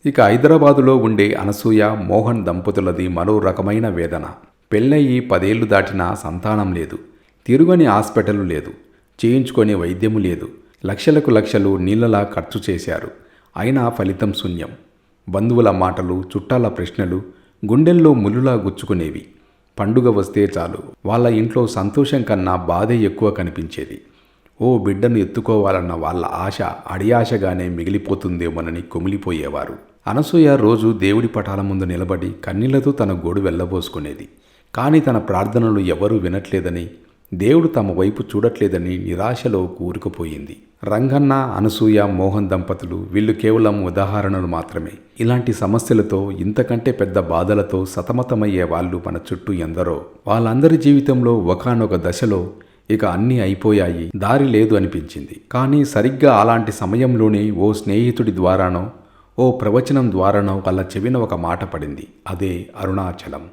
ఇక హైదరాబాదులో ఉండే అనసూయ మోహన్ దంపతులది మరో రకమైన వేదన. పెళ్ళయి 10 ఏళ్లు దాటినా సంతానం లేదు. తిరుగని హాస్పిటల్ లేదు. చేయించుకునే వైద్యము లేదు. లక్షలకు లక్షలు నీళ్లలా ఖర్చు చేశారు. అయినా ఫలితం శూన్యం. బంధువుల మాటలు, చుట్టాల ప్రశ్నలు గుండెల్లో ముల్లులా గుచ్చుకునేవి. పండుగ వస్తే చాలు వాళ్ళ ఇంట్లో సంతోషం కన్నా బాధే ఎక్కువ కనిపించేది. ఓ బిడ్డను ఎత్తుకోవాలన్న వాళ్ళ ఆశ అడియాశగానే మిగిలిపోతుందేమోనని కుమిలిపోయేవారు. అనసూయ రోజు దేవుడి పటాల ముందు నిలబడి కన్నీళ్లతో తన గోడు వెళ్ళబోసుకునేది. కానీ తన ప్రార్థనలు ఎవరూ వినట్లేదని, దేవుడు తమ వైపు చూడట్లేదని నిరాశలో కూరుకుపోయింది. రంగన్న, అనసూయ, మోహన్ దంపతులు వీళ్ళు కేవలం ఉదాహరణలు మాత్రమే. ఇలాంటి సమస్యలతో, ఇంతకంటే పెద్ద బాధలతో సతమతమయ్యే వాళ్ళు మన చుట్టూ ఎందరో. వాళ్ళందరి జీవితంలో ఒకానొక దశలో ఇక అన్నీ అయిపోయాయి, దారి లేదు అనిపించింది. కానీ సరిగ్గా అలాంటి సమయంలోనే ఓ స్నేహితుడి ద్వారానో, ఓ ప్రవచనం ద్వారానో వాళ్ళ చెవిన ఒక మాట పడింది. అదే అరుణాచలం.